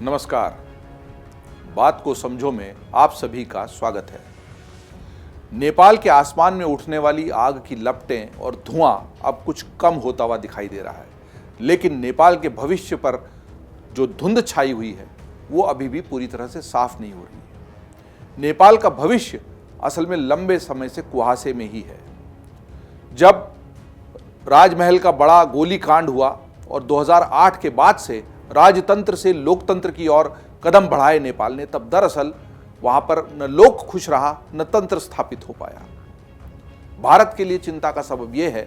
नमस्कार। बात को समझो में आप सभी का स्वागत है। नेपाल के आसमान में उठने वाली आग की लपटें और धुआं अब कुछ कम होता हुआ दिखाई दे रहा है, लेकिन नेपाल के भविष्य पर जो धुंध छाई हुई है वो अभी भी पूरी तरह से साफ नहीं हो रही है। नेपाल का भविष्य असल में लंबे समय से कुहासे में ही है। जब राजमहल का बड़ा गोलीकांड हुआ और 2008 के बाद से राजतंत्र से लोकतंत्र की ओर कदम बढ़ाए नेपाल ने, तब दरअसल वहां पर न लोक खुश रहा न तंत्र स्थापित हो पाया। भारत के लिए चिंता का सबब यह है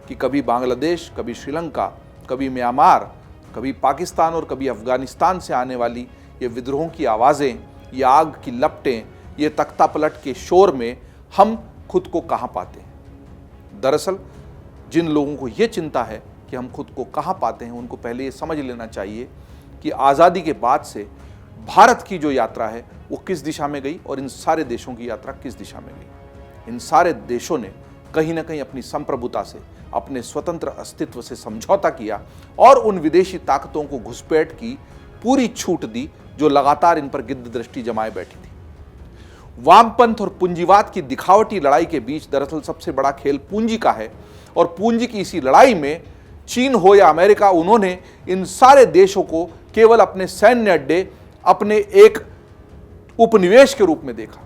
कि कभी बांग्लादेश, कभी श्रीलंका, कभी म्यांमार, कभी पाकिस्तान और कभी अफगानिस्तान से आने वाली ये विद्रोहों की आवाज़ें, ये आग की लपटें, ये तख्ता पलट के शोर में हम खुद को कहाँ पाते हैं। दरअसल जिन लोगों को ये चिंता है कि हम खुद को कहाँ पाते हैं, उनको पहले ये समझ लेना चाहिए कि आज़ादी के बाद से भारत की जो यात्रा है वो किस दिशा में गई और इन सारे देशों की यात्रा किस दिशा में गई। इन सारे देशों ने कहीं ना कहीं अपनी संप्रभुता से, अपने स्वतंत्र अस्तित्व से समझौता किया और उन विदेशी ताकतों को घुसपैठ की पूरी छूट दी जो लगातार इन पर गिद्ध दृष्टि जमाए बैठी थी। वामपंथ और पूंजीवाद की दिखावटी लड़ाई के बीच दरअसल सबसे बड़ा खेल पूंजी का है और पूंजी की इसी लड़ाई में चीन हो या अमेरिका, उन्होंने इन सारे देशों को केवल अपने सैन्य अड्डे, अपने एक उपनिवेश के रूप में देखा।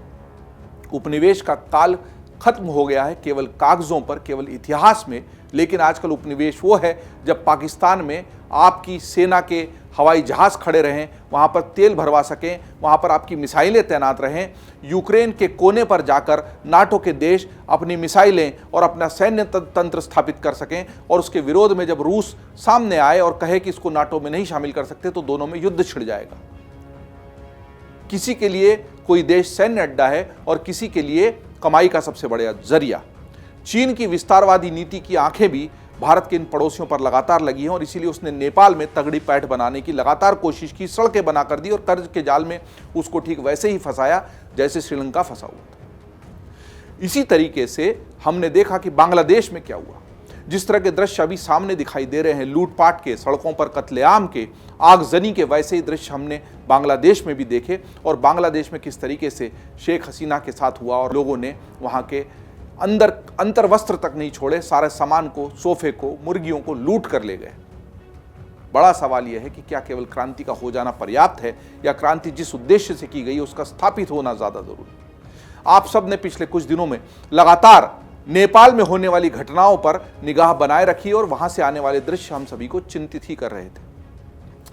उपनिवेश का काल खत्म हो गया है केवल कागजों पर, केवल इतिहास में, लेकिन आजकल उपनिवेश वो है जब पाकिस्तान में आपकी सेना के हवाई जहाज खड़े रहें, वहाँ पर तेल भरवा सकें, वहाँ पर आपकी मिसाइलें तैनात रहें। यूक्रेन के कोने पर जाकर नाटो के देश अपनी मिसाइलें और अपना सैन्य तंत्र स्थापित कर सकें और उसके विरोध में जब रूस सामने आए और कहे कि इसको नाटो में नहीं शामिल कर सकते तो दोनों में युद्ध छिड़ जाएगा। किसी के लिए कोई देश सैन्य अड्डा है और किसी के लिए कमाई का सबसे बड़ा जरिया। चीन की विस्तारवादी नीति की आंखें भी भारत के इन पड़ोसियों पर लगातार लगी हैं और इसीलिए उसने नेपाल में तगड़ी पैठ बनाने की लगातार कोशिश की, सड़कें बना कर दी और कर्ज के जाल में उसको ठीक वैसे ही फंसाया जैसे श्रीलंका फंसा हुआ था। इसी तरीके से हमने देखा कि बांग्लादेश में क्या हुआ। जिस तरह के दृश्य अभी सामने दिखाई दे रहे हैं, लूटपाट के, सड़कों पर कत्लेआम के, आगजनी के, वैसे ही दृश्य हमने बांग्लादेश में भी देखे और बांग्लादेश में किस तरीके से शेख हसीना के साथ हुआ और लोगों ने वहाँ के अंतर वस्त्र तक नहीं छोड़े, सारे सामान को, सोफे को, मुर्गियों को लूट कर ले गए। बड़ा सवाल यह है कि क्या केवल क्रांति का हो जाना पर्याप्त है या क्रांति जिस उद्देश्य से की गई उसका स्थापित होना ज्यादा जरूरी। आप सब ने पिछले कुछ दिनों में लगातार नेपाल में होने वाली घटनाओं पर निगाह बनाए रखी और वहां से आने वाले दृश्य हम सभी को चिंतित ही कर रहे थे।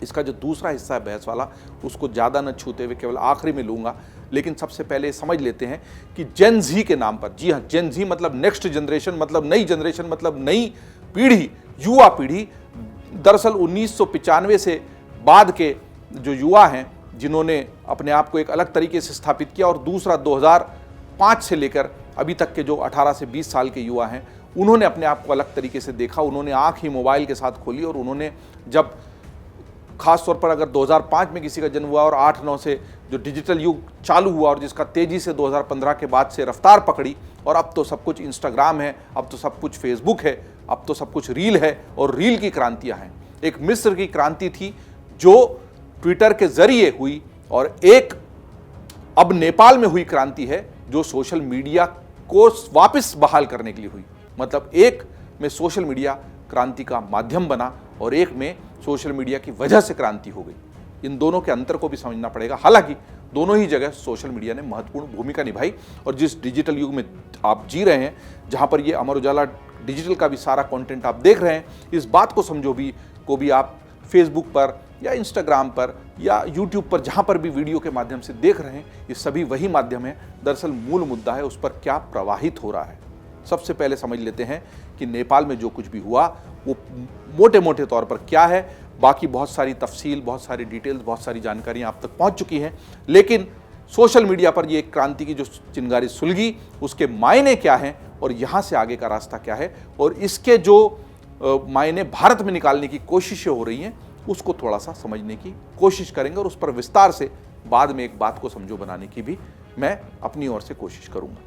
इसका जो दूसरा हिस्सा है बहस वाला, उसको ज़्यादा न छूते हुए केवल आखिरी में लूँगा, लेकिन सबसे पहले समझ लेते हैं कि जेन ज़ी के नाम पर, जी हाँ, जेन ज़ी मतलब नेक्स्ट जनरेशन, मतलब नई जनरेशन, मतलब नई पीढ़ी, युवा पीढ़ी। दरअसल 1995 से बाद के जो युवा हैं जिन्होंने अपने आप को एक अलग तरीके से स्थापित किया और दूसरा 2005 से लेकर अभी तक के जो 18 से 20 साल के युवा हैं, उन्होंने अपने आप को अलग तरीके से देखा। उन्होंने आँख ही मोबाइल के साथ खोली और उन्होंने जब खास तौर पर अगर 2005 में किसी का जन्म हुआ और 8-9 से जो डिजिटल युग चालू हुआ और जिसका तेज़ी से 2015 के बाद से रफ्तार पकड़ी और अब तो सब कुछ इंस्टाग्राम है, अब तो सब कुछ फेसबुक है, अब तो सब कुछ रील है और रील की क्रांतियां हैं। एक मिस्र की क्रांति थी जो ट्विटर के जरिए हुई और एक अब नेपाल में हुई क्रांति है जो सोशल मीडिया को वापस बहाल करने के लिए हुई। मतलब एक में सोशल मीडिया क्रांति का माध्यम बना और एक में सोशल मीडिया की वजह से क्रांति हो गई। इन दोनों के अंतर को भी समझना पड़ेगा। हालांकि दोनों ही जगह सोशल मीडिया ने महत्वपूर्ण भूमिका निभाई और जिस डिजिटल युग में आप जी रहे हैं, जहां पर ये अमर उजाला डिजिटल का भी सारा कंटेंट आप देख रहे हैं, इस बात को समझो भी आप फेसबुक पर या इंस्टाग्राम पर या यूट्यूब पर जहां पर भी वीडियो के माध्यम से देख रहे हैं, ये सभी वही माध्यम है। दरअसल मूल मुद्दा है उस पर क्या प्रवाहित हो रहा है। सबसे पहले समझ लेते हैं कि नेपाल में जो कुछ भी हुआ वो मोटे मोटे तौर पर क्या है। बाकी बहुत सारी तफसील, बहुत सारी डिटेल्स, बहुत सारी जानकारियाँ आप तक पहुँच चुकी हैं, लेकिन सोशल मीडिया पर ये क्रांति की जो चिंगारी सुलगी उसके मायने क्या हैं और यहाँ से आगे का रास्ता क्या है और इसके जो मायने भारत में निकालने की कोशिशें हो रही हैं उसको थोड़ा सा समझने की कोशिश करेंगे और उस पर विस्तार से बाद में एक बात को समझो बनाने की भी मैं अपनी ओर से कोशिश करूँगा।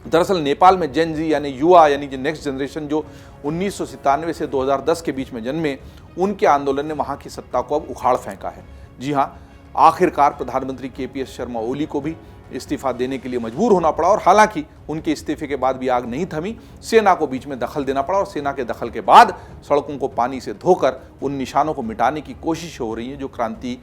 दरअसल नेपाल में जेन जी यानी युवा यानी कि नेक्स्ट जनरेशन जो 1997 से 2010 के बीच में जन्मे, उनके आंदोलन ने वहाँ की सत्ता को अब उखाड़ फेंका है। जी हाँ, आखिरकार प्रधानमंत्री केपी शर्मा ओली को भी इस्तीफा देने के लिए मजबूर होना पड़ा और हालांकि उनके इस्तीफे के बाद भी आग नहीं थमी, सेना को बीच में दखल देना पड़ा और सेना के दखल के बाद सड़कों को पानी से धोकर उन निशानों को मिटाने की कोशिश हो रही है जो क्रांति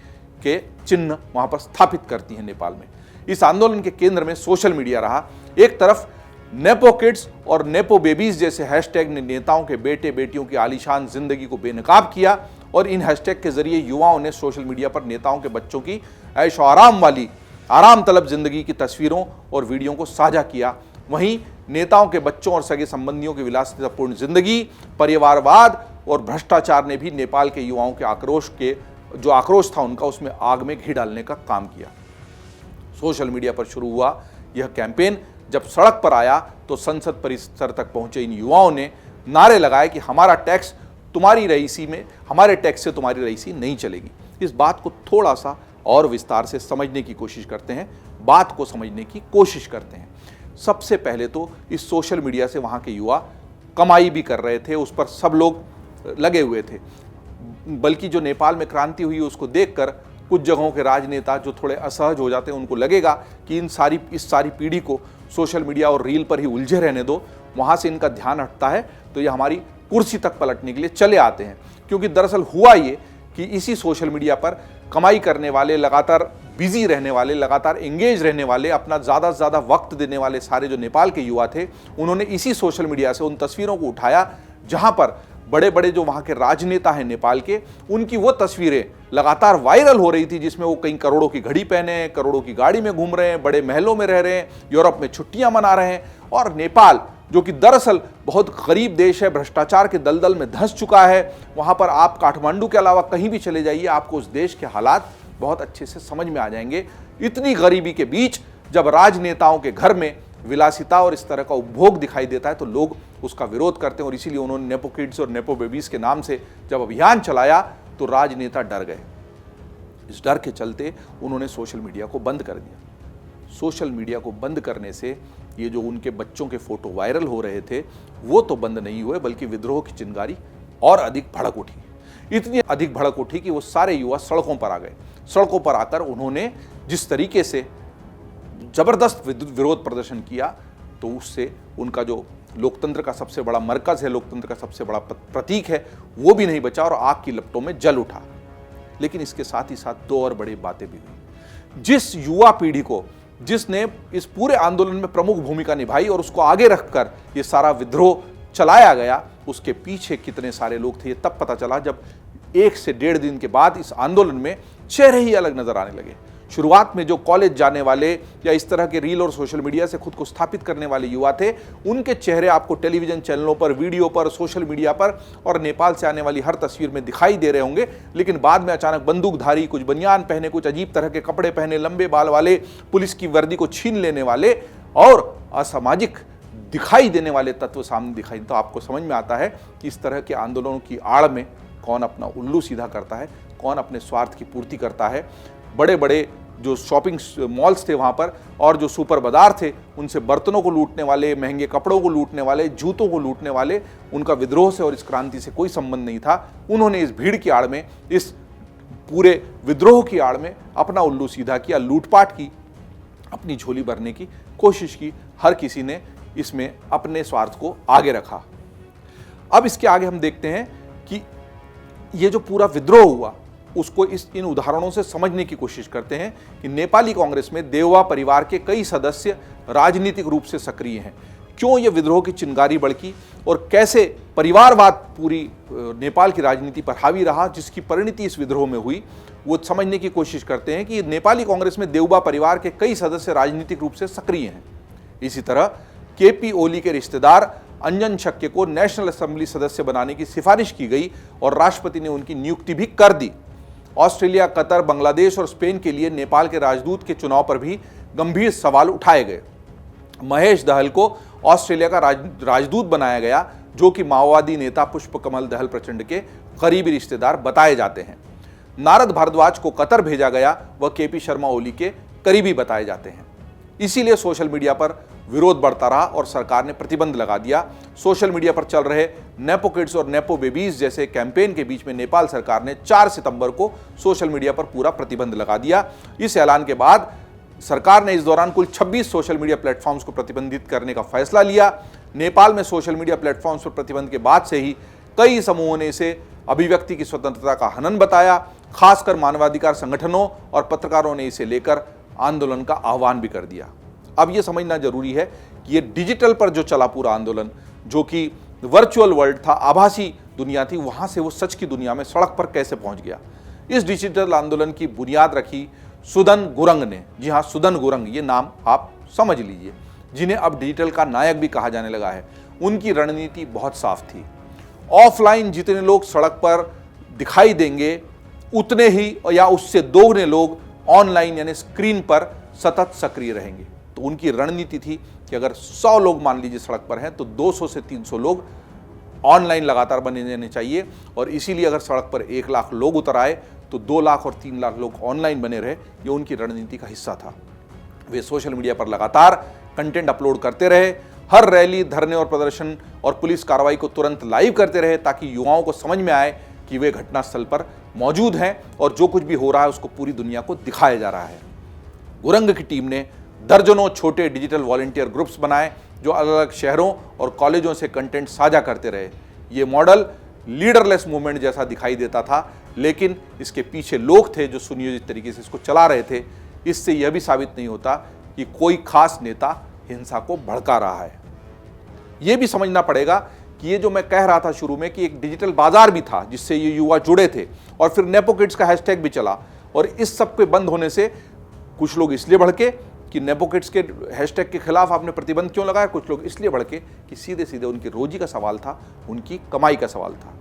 के चिन्ह वहां पर स्थापित करती हैं नेपाल में। इस आंदोलन के केंद्र में सोशल मीडिया रहा। एक तरफ नेपो किड्स और नेपो बेबीज जैसे हैशटैग ने नेताओं के बेटे बेटियों की आलीशान जिंदगी को बेनकाब किया और इन हैशटैग के जरिए युवाओं ने सोशल मीडिया पर नेताओं के बच्चों की ऐशो आराम वाली आराम तलब जिंदगी की तस्वीरों और वीडियो को साझा किया। वहीं नेताओं के बच्चों और सगे संबंधियों की विलासितापूर्ण जिंदगी, परिवारवाद और भ्रष्टाचार ने भी नेपाल के युवाओं के जो आक्रोश था उनका, उसमें आग में घी डालने का काम किया। सोशल मीडिया पर शुरू हुआ यह कैंपेन जब सड़क पर आया तो संसद परिसर तक पहुंचे इन युवाओं ने नारे लगाए कि हमारा टैक्स तुम्हारी रईसी में, हमारे टैक्स से तुम्हारी रईसी नहीं चलेगी। इस बात को थोड़ा सा और विस्तार से समझने की कोशिश करते हैं, बात को समझने की कोशिश करते हैं। सबसे पहले तो इस सोशल मीडिया से वहाँ के युवा कमाई भी कर रहे थे, उस पर सब लोग लगे हुए थे। बल्कि जो नेपाल में क्रांति हुई उसको देखकर कुछ जगहों के राजनेता जो थोड़े असहज हो जाते हैं, उनको लगेगा कि इस सारी पीढ़ी को सोशल मीडिया और रील पर ही उलझे रहने दो, वहाँ से इनका ध्यान हटता है तो ये हमारी कुर्सी तक पलटने के लिए चले आते हैं। क्योंकि दरअसल हुआ ये कि इसी सोशल मीडिया पर कमाई करने वाले, लगातार बिजी रहने वाले, लगातार एंगेज रहने वाले, अपना ज़्यादा से ज़्यादा वक्त देने वाले सारे जो नेपाल के युवा थे, उन्होंने इसी सोशल मीडिया से उन तस्वीरों को उठाया जहाँ पर बड़े बड़े जो वहाँ के राजनेता हैं नेपाल के, उनकी वो तस्वीरें लगातार वायरल हो रही थी जिसमें वो कई करोड़ों की घड़ी पहने हैं, करोड़ों की गाड़ी में घूम रहे हैं, बड़े महलों में रह रहे हैं, यूरोप में छुट्टियां मना रहे हैं। और नेपाल जो कि दरअसल बहुत गरीब देश है, भ्रष्टाचार के दलदल में धंस चुका है, वहाँ पर आप काठमांडू के अलावा कहीं भी चले जाइए, आपको उस देश के हालात बहुत अच्छे से समझ में आ जाएंगे। इतनी गरीबी के बीच जब राजनेताओं के घर में विलासिता और इस तरह का उपभोग दिखाई देता है तो लोग उसका विरोध करते हैं और इसीलिए उन्होंने नेपो किड्स और नेपो बेबीज के नाम से जब अभियान चलाया तो राजनेता डर गए। इस डर के चलते उन्होंने सोशल मीडिया को बंद कर दिया। सोशल मीडिया को बंद करने से ये जो उनके बच्चों के फोटो वायरल हो रहे थे वो तो बंद नहीं हुए, बल्कि विद्रोह की चिंगारी और अधिक भड़क उठी। इतनी अधिक भड़क उठी कि वो सारे युवा सड़कों पर आ गए। सड़कों पर आकर उन्होंने जिस तरीके से जबरदस्त विरोध प्रदर्शन किया तो उससे उनका जो लोकतंत्र का सबसे बड़ा मरकज है, लोकतंत्र का सबसे बड़ा प्रतीक है, वो भी नहीं बचा और आग की लपटों में जल उठा। लेकिन इसके साथ ही साथ दो और बड़ी बातें भी हुई। जिस युवा पीढ़ी को, जिसने इस पूरे आंदोलन में प्रमुख भूमिका निभाई और उसको आगे रखकर ये सारा विद्रोह चलाया गया, उसके पीछे कितने सारे लोग थे ये तब पता चला जब 1 से 1.5 दिन के बाद इस आंदोलन में चेहरे ही अलग नजर आने लगे। शुरुआत में जो कॉलेज जाने वाले या इस तरह के रील और सोशल मीडिया से खुद को स्थापित करने वाले युवा थे, उनके चेहरे आपको टेलीविजन चैनलों पर, वीडियो पर, सोशल मीडिया पर और नेपाल से आने वाली हर तस्वीर में दिखाई दे रहे होंगे। लेकिन बाद में अचानक बंदूकधारी, कुछ बनियान पहने, कुछ अजीब तरह के कपड़े पहने, लंबे बाल वाले, पुलिस की वर्दी को छीन लेने वाले और असामाजिक दिखाई देने वाले तत्व सामने दिखाई। तो आपको समझ में आता है कि इस तरह के आंदोलनों की आड़ में कौन अपना उल्लू सीधा करता है, कौन अपने स्वार्थ की पूर्ति करता है। बड़े बड़े जो शॉपिंग मॉल्स थे वहाँ पर और जो सुपर बाजार थे, उनसे बर्तनों को लूटने वाले, महंगे कपड़ों को लूटने वाले, जूतों को लूटने वाले, उनका विद्रोह से और इस क्रांति से कोई संबंध नहीं था। उन्होंने इस भीड़ की आड़ में, इस पूरे विद्रोह की आड़ में अपना उल्लू सीधा किया, लूटपाट की, अपनी झोली भरने की कोशिश की। हर किसी ने इसमें अपने स्वार्थ को आगे रखा। अब इसके आगे हम देखते हैं कि ये जो पूरा विद्रोह हुआ उसको इन उदाहरणों से समझने की कोशिश करते हैं कि नेपाली कांग्रेस में देउवा परिवार के कई सदस्य राजनीतिक रूप से सक्रिय हैं। क्यों ये विद्रोह की चिंगारी भड़की और कैसे परिवारवाद पूरी नेपाल की राजनीति पर हावी रहा, जिसकी परिणति इस विद्रोह में हुई, वो समझने की कोशिश करते हैं कि नेपाली कांग्रेस में देउवा परिवार के कई सदस्य राजनीतिक रूप से सक्रिय हैं। इसी तरह केपी ओली के रिश्तेदार अंजन शक्य को नेशनल असेंबली सदस्य बनाने की सिफारिश की गई और राष्ट्रपति ने उनकी नियुक्ति भी कर दी। ऑस्ट्रेलिया, कतर, बांग्लादेश और स्पेन के लिए नेपाल के राजदूत के चुनाव पर भी गंभीर सवाल उठाए गए। महेश दहल को ऑस्ट्रेलिया का राजदूत बनाया गया, जो कि माओवादी नेता पुष्पकमल दहल प्रचंड के करीबी रिश्तेदार बताए जाते हैं। नारद भारद्वाज को कतर भेजा गया, वह केपी शर्मा ओली के करीबी बताए जाते हैं। इसीलिए सोशल मीडिया पर विरोध बढ़ता रहा और सरकार ने प्रतिबंध लगा दिया। सोशल मीडिया पर चल रहे नेपो किड्स और नेपो बेबीज जैसे कैंपेन के बीच में नेपाल सरकार ने 4 सितंबर को सोशल मीडिया पर पूरा प्रतिबंध लगा दिया। इस ऐलान के बाद सरकार ने इस दौरान कुल 26 सोशल मीडिया प्लेटफॉर्म्स को प्रतिबंधित करने का फैसला लिया। नेपाल में सोशल मीडिया प्लेटफॉर्म्स पर प्रतिबंध के बाद से ही कई समूहों ने इसे अभिव्यक्ति की स्वतंत्रता का हनन बताया। खासकर मानवाधिकार संगठनों और पत्रकारों ने इसे लेकर आंदोलन का आह्वान भी कर दिया। अब यह समझना जरूरी है कि यह डिजिटल पर जो चला पूरा आंदोलन, जो कि वर्चुअल वर्ल्ड था, आभासी दुनिया थी, वहां से वो सच की दुनिया में सड़क पर कैसे पहुंच गया। इस डिजिटल आंदोलन की बुनियाद रखी सुदन गुरंग ने। जी हां, सुदन गुरंग, ये नाम आप समझ लीजिए, जिन्हें अब डिजिटल का नायक भी कहा जाने लगा है। उनकी रणनीति बहुत साफ थी। ऑफलाइन जितने लोग सड़क पर दिखाई देंगे उतने ही या उससे दोगुने लोग ऑनलाइन यानी स्क्रीन पर सतत सक्रिय रहेंगे। तो उनकी रणनीति थी कि अगर 100 लोग मान लीजिए सड़क पर हैं तो 200 से 300 लोग ऑनलाइन लगातार बने रहने चाहिए। और इसीलिए अगर सड़क पर 1 लाख लोग उतर आए तो 2 लाख और 3 लाख लोग ऑनलाइन बने रहे। ये उनकी रणनीति का हिस्सा था। वे सोशल मीडिया पर लगातार कंटेंट अपलोड करते रहे, हर रैली, धरने और प्रदर्शन और पुलिस कार्रवाई को तुरंत लाइव करते रहे ताकि युवाओं को समझ में आए कि वे घटनास्थल पर मौजूद हैं और जो कुछ भी हो रहा है उसको पूरी दुनिया को दिखाया जा रहा है। गुरंग की टीम ने दर्जनों छोटे डिजिटल वॉलंटियर ग्रुप्स बनाए जो अलग अलग शहरों और कॉलेजों से कंटेंट साझा करते रहे। ये मॉडल लीडरलेस मूवमेंट जैसा दिखाई देता था, लेकिन इसके पीछे लोग थे जो सुनियोजित तरीके से इसको चला रहे थे। इससे यह भी साबित नहीं होता कि कोई खास नेता हिंसा को भड़का रहा है। यह भी समझना पड़ेगा कि ये जो मैं कह रहा था शुरू में कि एक डिजिटल बाजार भी था जिससे ये युवा जुड़े थे, और फिर नेपो किड्स का हैशटैग भी चला, और इस सब के बंद होने से कुछ लोग इसलिए भड़के कि नेपो किड्स के हैशटैग के खिलाफ आपने प्रतिबंध क्यों लगाया, कुछ लोग इसलिए भड़के कि सीधे सीधे उनकी रोजी का सवाल था, उनकी कमाई का सवाल था।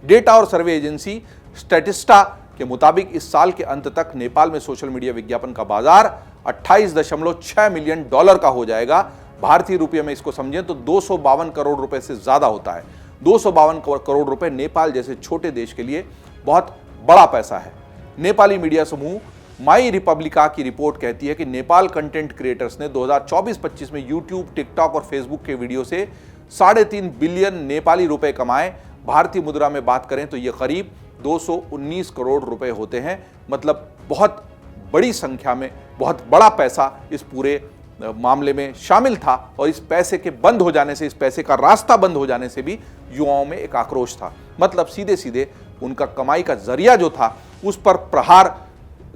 डेटा और सर्वे एजेंसी स्टैटिस्टा के मुताबिक इस साल के अंत तक नेपाल में सोशल मीडिया विज्ञापन का बाजार 28.6 मिलियन डॉलर का हो जाएगा। भारतीय रुपये में इसको समझें तो 252 करोड़ रुपए से ज्यादा होता है। 252 करोड़ रुपए नेपाल जैसे छोटे देश के लिए बहुत बड़ा पैसा है। नेपाली मीडिया समूह माई रिपब्लिका की रिपोर्ट कहती है कि नेपाल कंटेंट क्रिएटर्स ने 2024-25 में यूट्यूब, टिकटॉक और फेसबुक के वीडियो से 3.5 बिलियन नेपाली रुपए कमाए। भारतीय मुद्रा में बात करें तो ये करीब 219 करोड़ रुपए होते हैं। मतलब बहुत बड़ी संख्या में बहुत बड़ा पैसा इस पूरे मामले में शामिल था। और इस पैसे के बंद हो जाने से, इस पैसे का रास्ता बंद हो जाने से भी युवाओं में एक आक्रोश था। मतलब सीधे सीधे उनका कमाई का जरिया जो था उस पर प्रहार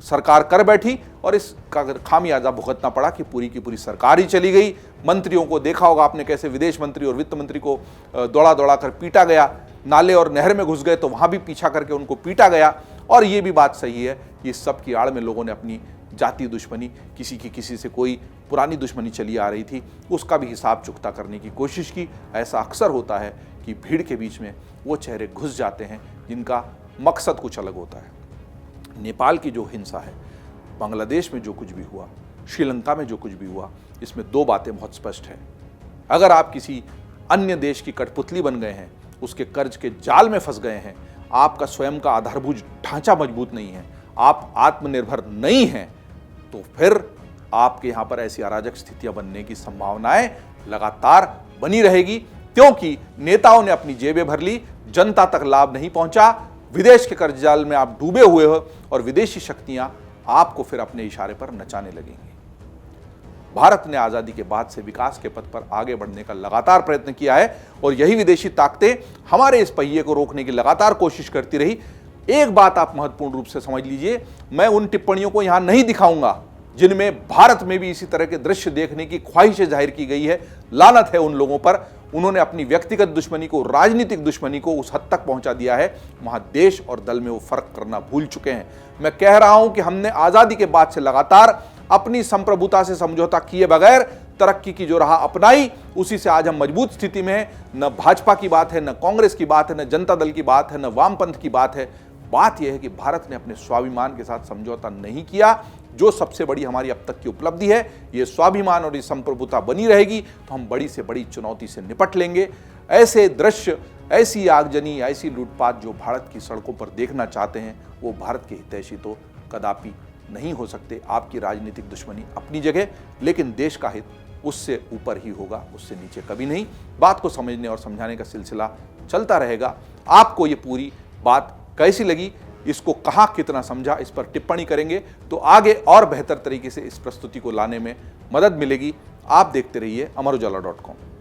सरकार कर बैठी और इसका खामियाजा भुगतना पड़ा कि पूरी की पूरी सरकार ही चली गई। मंत्रियों को देखा होगा आपने कैसे विदेश मंत्री और वित्त मंत्री को दौड़ा दौड़ा कर पीटा गया। नाले और नहर में घुस गए तो वहां भी पीछा करके उनको पीटा गया। और ये भी बात सही है कि इस सब की आड़ में लोगों ने अपनी जातीय दुश्मनी, किसी की किसी से कोई पुरानी दुश्मनी चली आ रही थी, उसका भी हिसाब चुकता करने की कोशिश की। ऐसा अक्सर होता है कि भीड़ के बीच में वो चेहरे घुस जाते हैं जिनका मकसद कुछ अलग होता है। नेपाल की जो हिंसा है, बांग्लादेश में जो कुछ भी हुआ, श्रीलंका में जो कुछ भी हुआ, इसमें 2 बातें बहुत स्पष्ट हैं। अगर आप किसी अन्य देश की कठपुतली बन गए हैं, उसके कर्ज के जाल में फंस गए हैं, आपका स्वयं का आधारभूत ढांचा मजबूत नहीं है, आप आत्मनिर्भर नहीं हैं, तो फिर आपके यहां पर ऐसी अराजक स्थितियां बनने की संभावनाएं लगातार बनी रहेगी। क्योंकि नेताओं ने अपनी जेबें भर ली, जनता तक लाभ नहीं पहुंचा, विदेश के कर्ज जाल में आप डूबे हुए हो और विदेशी शक्तियां आपको फिर अपने इशारे पर नचाने लगेंगी। भारत ने आजादी के बाद से विकास के पथ पर आगे बढ़ने का लगातार प्रयत्न किया है और यही विदेशी ताकतें हमारे इस पहिए को रोकने की लगातार कोशिश करती रही। एक बात आप महत्वपूर्ण रूप से समझ लीजिए, मैं उन टिप्पणियों को यहां नहीं दिखाऊंगा जिनमें भारत में भी इसी तरह के दृश्य देखने की ख्वाहिश जाहिर की गई है। लानत है उन लोगों पर, उन्होंने अपनी व्यक्तिगत दुश्मनी को, राजनीतिक दुश्मनी को उस हद तक पहुंचा दिया है, वहां देश और दल में वो फर्क करना भूल चुके हैं। मैं कह रहा हूं कि हमने आजादी के बाद से लगातार अपनी संप्रभुता से समझौता किए बगैर तरक्की की जो राह अपनाई, उसी से आज हम मजबूत स्थिति में हैं। न भाजपा की बात है, न कांग्रेस की बात है, न जनता दल की बात है, न वामपंथ की बात है। बात यह है कि भारत ने अपने स्वाभिमान के साथ समझौता नहीं किया। जो सबसे बड़ी हमारी अब तक की उपलब्धि है, ये स्वाभिमान और ये संप्रभुता बनी रहेगी तो हम बड़ी से बड़ी चुनौती से निपट लेंगे। ऐसे दृश्य, ऐसी आगजनी, ऐसी लूटपाट जो भारत की सड़कों पर देखना चाहते हैं, वो भारत के हितैषी तो कदापि नहीं हो सकते। आपकी राजनीतिक दुश्मनी अपनी जगह, लेकिन देश का हित उससे ऊपर ही होगा, उससे नीचे कभी नहीं। बात को समझने और समझाने का सिलसिला चलता रहेगा। आपको ये पूरी बात कैसी लगी, इसको कहाँ कितना समझा, इस पर टिप्पणी करेंगे तो आगे और बेहतर तरीके से इस प्रस्तुति को लाने में मदद मिलेगी। आप देखते रहिए अमर उजाला.com।